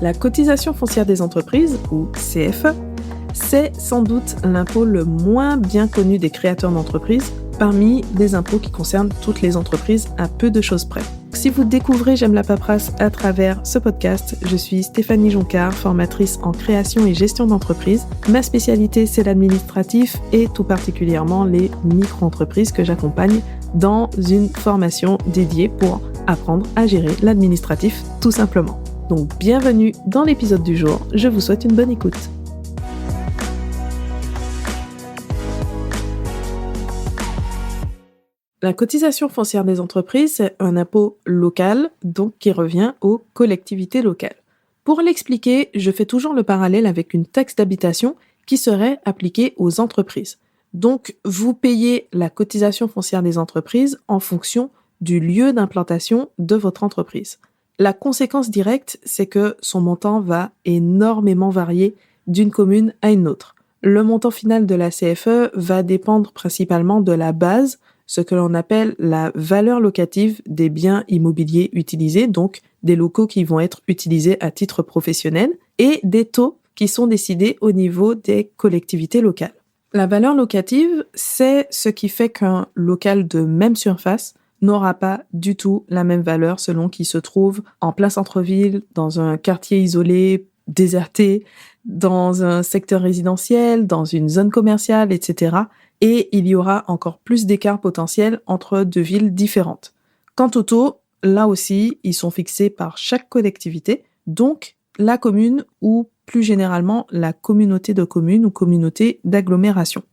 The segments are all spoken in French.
La cotisation foncière des entreprises, ou CFE, c'est sans doute l'impôt le moins bien connu des créateurs d'entreprises parmi les impôts qui concernent toutes les entreprises à peu de choses près. Si vous découvrez J'aime la paperasse à travers ce podcast, je suis Stéphanie Joncard, formatrice en création et gestion d'entreprise. Ma spécialité, c'est l'administratif et tout particulièrement les micro-entreprises que j'accompagne dans une formation dédiée pour apprendre à gérer l'administratif tout simplement. Donc bienvenue dans l'épisode du jour, je vous souhaite une bonne écoute. La cotisation foncière des entreprises, c'est un impôt local, donc qui revient aux collectivités locales. Pour l'expliquer, je fais toujours le parallèle avec une taxe d'habitation qui serait appliquée aux entreprises. Donc, vous payez la cotisation foncière des entreprises en fonction du lieu d'implantation de votre entreprise. La conséquence directe, c'est que son montant va énormément varier d'une commune à une autre. Le montant final de la CFE va dépendre principalement de la base, ce que l'on appelle la valeur locative des biens immobiliers utilisés, donc des locaux qui vont être utilisés à titre professionnel, et des taux qui sont décidés au niveau des collectivités locales. La valeur locative, c'est ce qui fait qu'un local de même surface n'aura pas du tout la même valeur selon qu'il se trouve en plein centre-ville, dans un quartier isolé, déserté, dans un secteur résidentiel, dans une zone commerciale, etc. Et il y aura encore plus d'écart potentiel entre deux villes différentes. Quant aux taux, là aussi, ils sont fixés par chaque collectivité, donc la commune ou plus généralement la communauté de communes ou communauté d'agglomération.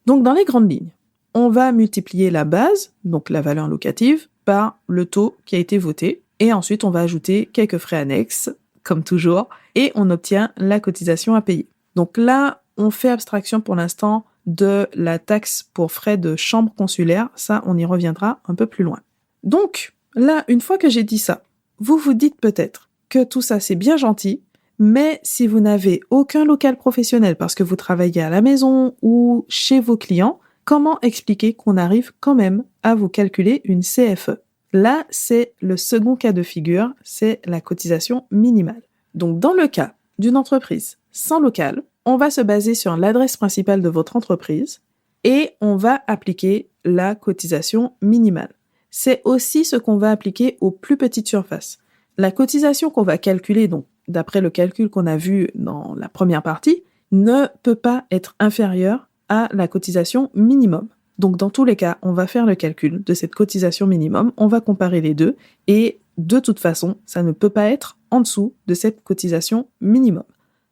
Donc dans les grandes lignes, on va multiplier la base, donc la valeur locative, par le taux qui a été voté, et ensuite on va ajouter quelques frais annexes, comme toujours, et on obtient la cotisation à payer. Donc là, on fait abstraction pour l'instant de la taxe pour frais de chambre consulaire, ça on y reviendra un peu plus loin. Donc là, une fois que j'ai dit ça, vous vous dites peut-être que tout ça c'est bien gentil, mais si vous n'avez aucun local professionnel parce que vous travaillez à la maison ou chez vos clients, comment expliquer qu'on arrive quand même à vous calculer une CFE? Là, c'est le second cas de figure, c'est la cotisation minimale. Donc dans le cas d'une entreprise sans local, on va se baser sur l'adresse principale de votre entreprise et on va appliquer la cotisation minimale. C'est aussi ce qu'on va appliquer aux plus petites surfaces. La cotisation qu'on va calculer, donc d'après le calcul qu'on a vu dans la première partie, ne peut pas être inférieure à la cotisation minimum. Donc dans tous les cas, on va faire le calcul de cette cotisation minimum, on va comparer les deux et de toute façon, ça ne peut pas être en dessous de cette cotisation minimum.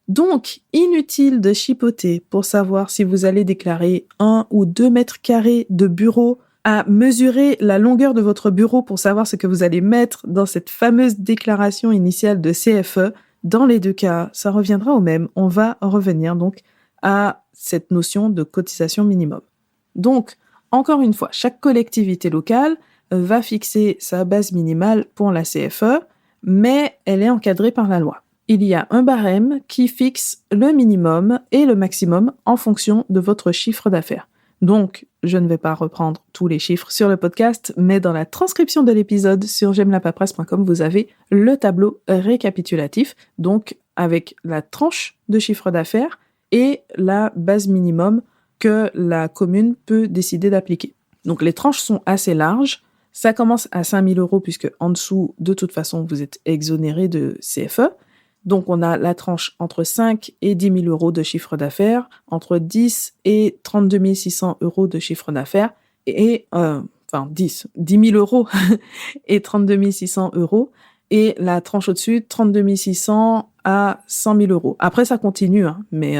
Donc, inutile de chipoter pour savoir si vous allez déclarer 1 ou 2 mètres carrés de bureau, à mesurer la longueur de votre bureau pour savoir ce que vous allez mettre dans cette fameuse déclaration initiale de CFE. Dans les deux cas, ça reviendra au même. On va revenir donc à cette notion de cotisation minimum. Donc, encore une fois, chaque collectivité locale va fixer sa base minimale pour la CFE, mais elle est encadrée par la loi. Il y a un barème qui fixe le minimum et le maximum en fonction de votre chiffre d'affaires. Donc, je ne vais pas reprendre tous les chiffres sur le podcast, mais dans la transcription de l'épisode sur j'aime-la-paperasse.com, vous avez le tableau récapitulatif, donc avec la tranche de chiffre d'affaires et la base minimum que la commune peut décider d'appliquer. Donc, les tranches sont assez larges. Ça commence à 5 000 € puisque en dessous, de toute façon, vous êtes exonéré de CFE. Donc, on a la tranche entre 5 et 10 000 € de chiffre d'affaires, entre 10 et 32 600 € de chiffre d'affaires, et 10 000 € et 32 600 €, et la tranche au-dessus, 32 600 à 100 000 €. Après, ça continue, mais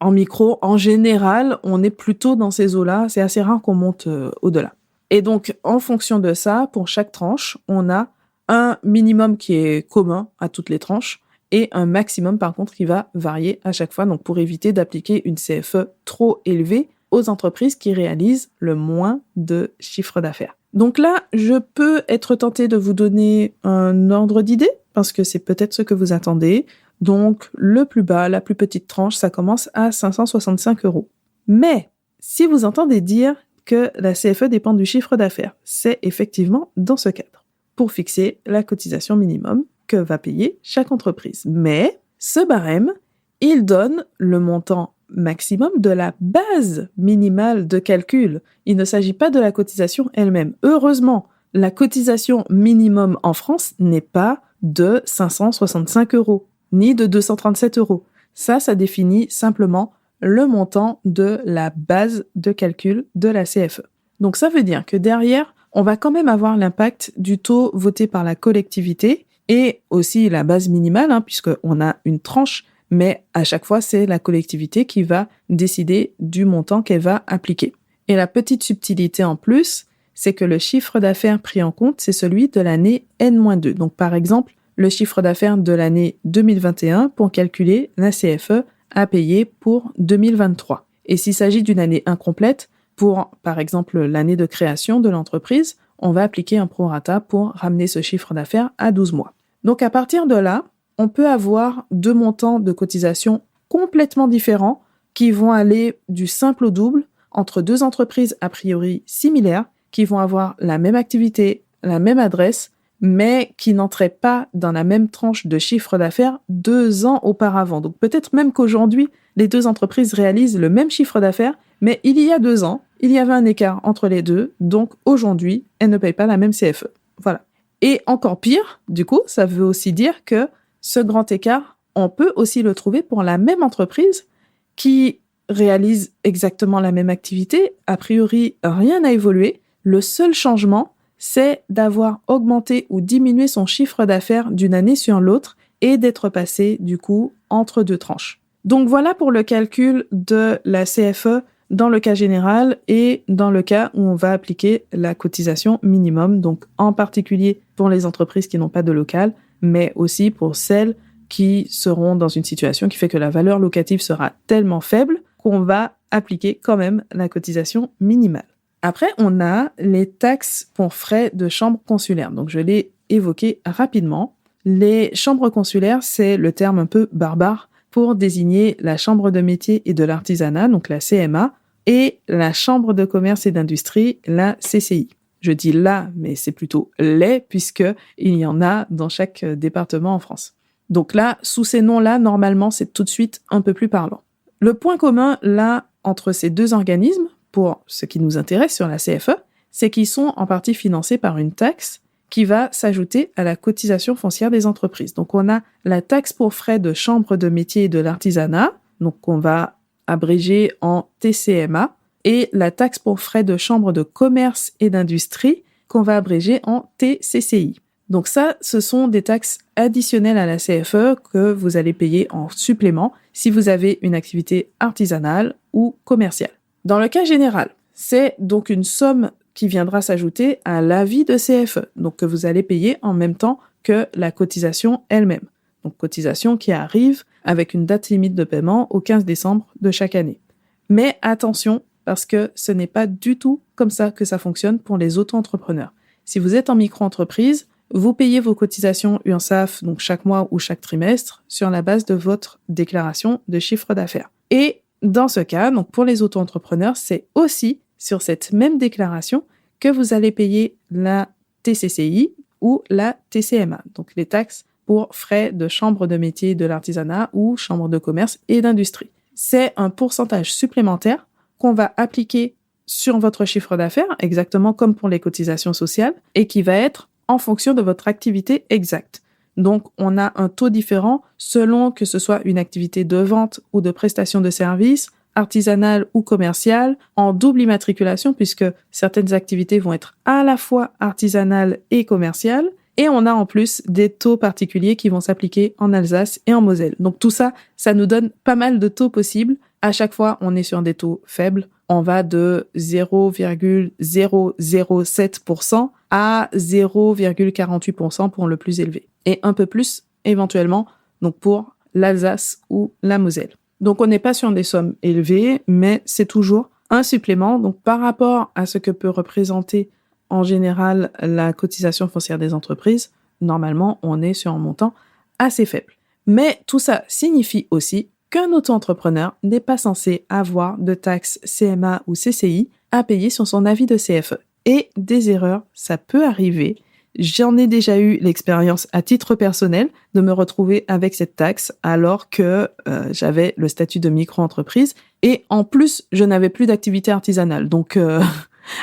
en micro, en général, on est plutôt dans ces eaux-là, c'est assez rare qu'on monte au-delà. Et donc, en fonction de ça, pour chaque tranche, on a un minimum qui est commun à toutes les tranches, et un maximum par contre qui va varier à chaque fois, donc pour éviter d'appliquer une CFE trop élevée aux entreprises qui réalisent le moins de chiffre d'affaires. Donc là, je peux être tentée de vous donner un ordre d'idée, parce que c'est peut-être ce que vous attendez. Donc le plus bas, la plus petite tranche, ça commence à 565 €. Mais si vous entendez dire que la CFE dépend du chiffre d'affaires, c'est effectivement dans ce cadre. Pour fixer la cotisation minimum, que va payer chaque entreprise. Mais ce barème, il donne le montant maximum de la base minimale de calcul. Il ne s'agit pas de la cotisation elle-même. Heureusement, la cotisation minimum en France n'est pas de 565 €, ni de 237 €. Ça définit simplement le montant de la base de calcul de la CFE. Donc ça veut dire que derrière, on va quand même avoir l'impact du taux voté par la collectivité et aussi la base minimale, puisqu'on a une tranche, mais à chaque fois, c'est la collectivité qui va décider du montant qu'elle va appliquer. Et la petite subtilité en plus, c'est que le chiffre d'affaires pris en compte, c'est celui de l'année N-2. Donc par exemple, le chiffre d'affaires de l'année 2021 pour calculer la CFE à payer pour 2023. Et s'il s'agit d'une année incomplète, pour par exemple l'année de création de l'entreprise, on va appliquer un prorata pour ramener ce chiffre d'affaires à 12 mois. Donc à partir de là, on peut avoir deux montants de cotisation complètement différents qui vont aller du simple au double entre deux entreprises a priori similaires qui vont avoir la même activité, la même adresse, mais qui n'entraient pas dans la même tranche de chiffre d'affaires 2 ans auparavant. Donc peut-être même qu'aujourd'hui, les deux entreprises réalisent le même chiffre d'affaires, mais il y a 2 ans, il y avait un écart entre les deux, donc aujourd'hui, elles ne payent pas la même CFE. Voilà. Et encore pire, du coup, ça veut aussi dire que ce grand écart, on peut aussi le trouver pour la même entreprise qui réalise exactement la même activité. A priori, rien n'a évolué. Le seul changement, c'est d'avoir augmenté ou diminué son chiffre d'affaires d'une année sur l'autre et d'être passé, du coup, entre deux tranches. Donc voilà pour le calcul de la CFE dans le cas général et dans le cas où on va appliquer la cotisation minimum, donc en particulier pour les entreprises qui n'ont pas de local, mais aussi pour celles qui seront dans une situation qui fait que la valeur locative sera tellement faible qu'on va appliquer quand même la cotisation minimale. Après, on a les taxes pour frais de chambre consulaire. Donc, je l'ai évoqué rapidement. Les chambres consulaires, c'est le terme un peu barbare pour désigner la chambre de métier et de l'artisanat, donc la CMA, et la chambre de commerce et d'industrie, la CCI. Je dis là, mais c'est plutôt les, puisqu'il y en a dans chaque département en France. Donc là, sous ces noms-là, normalement, c'est tout de suite un peu plus parlant. Le point commun, là, entre ces deux organismes, pour ce qui nous intéresse sur la CFE, c'est qu'ils sont en partie financés par une taxe qui va s'ajouter à la cotisation foncière des entreprises. Donc on a la taxe pour frais de chambre de métier et de l'artisanat, donc qu'on va abréger en TCMA, et la taxe pour frais de chambre de commerce et d'industrie qu'on va abréger en TCCI. Donc ça, ce sont des taxes additionnelles à la CFE que vous allez payer en supplément si vous avez une activité artisanale ou commerciale. Dans le cas général, c'est donc une somme qui viendra s'ajouter à l'avis de CFE, donc que vous allez payer en même temps que la cotisation elle-même. Donc cotisation qui arrive avec une date limite de paiement au 15 décembre de chaque année. Mais attention, parce que ce n'est pas du tout comme ça que ça fonctionne pour les auto-entrepreneurs. Si vous êtes en micro-entreprise, vous payez vos cotisations URSSAF, donc chaque mois ou chaque trimestre, sur la base de votre déclaration de chiffre d'affaires. Et dans ce cas, donc pour les auto-entrepreneurs, c'est aussi sur cette même déclaration que vous allez payer la TCCI ou la TCMA, donc les taxes pour frais de chambre de métier de l'artisanat ou chambre de commerce et d'industrie. C'est un pourcentage supplémentaire qu'on va appliquer sur votre chiffre d'affaires, exactement comme pour les cotisations sociales, et qui va être en fonction de votre activité exacte. Donc, on a un taux différent selon que ce soit une activité de vente ou de prestation de services, artisanale ou commerciale, en double immatriculation, puisque certaines activités vont être à la fois artisanales et commerciales, et on a en plus des taux particuliers qui vont s'appliquer en Alsace et en Moselle. Donc tout ça, ça nous donne pas mal de taux possibles. À chaque fois, on est sur des taux faibles. On va de 0,007% à 0,48% pour le plus élevé. Et un peu plus, éventuellement, donc pour l'Alsace ou la Moselle. Donc on n'est pas sur des sommes élevées, mais c'est toujours un supplément. Donc par rapport à ce que peut représenter en général la cotisation foncière des entreprises, normalement on est sur un montant assez faible. Mais tout ça signifie aussi qu'un auto-entrepreneur n'est pas censé avoir de taxes CMA ou CCI à payer sur son avis de CFE. Et des erreurs, ça peut arriver J'en ai déjà eu l'expérience à titre personnel de me retrouver avec cette taxe alors que j'avais le statut de micro-entreprise et en plus, je n'avais plus d'activité artisanale. Donc,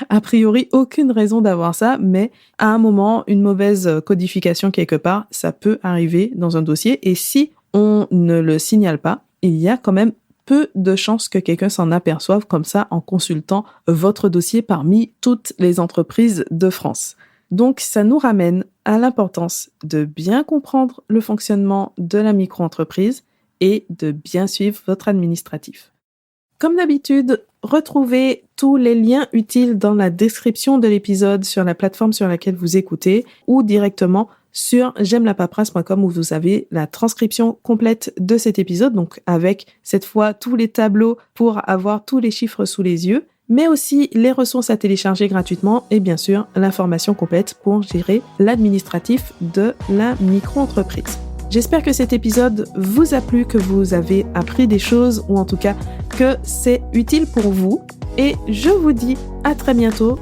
a priori, aucune raison d'avoir ça, mais à un moment, une mauvaise codification quelque part, ça peut arriver dans un dossier et si on ne le signale pas, il y a quand même peu de chances que quelqu'un s'en aperçoive comme ça en consultant votre dossier parmi toutes les entreprises de France. Donc, ça nous ramène à l'importance de bien comprendre le fonctionnement de la micro-entreprise et de bien suivre votre administratif. Comme d'habitude, retrouvez tous les liens utiles dans la description de l'épisode sur la plateforme sur laquelle vous écoutez ou directement sur j'aimelapaperasse.com où vous avez la transcription complète de cet épisode, donc avec cette fois tous les tableaux pour avoir tous les chiffres sous les yeux, mais aussi les ressources à télécharger gratuitement et bien sûr l'information complète pour gérer l'administratif de la micro-entreprise. J'espère que cet épisode vous a plu, que vous avez appris des choses ou en tout cas que c'est utile pour vous et je vous dis à très bientôt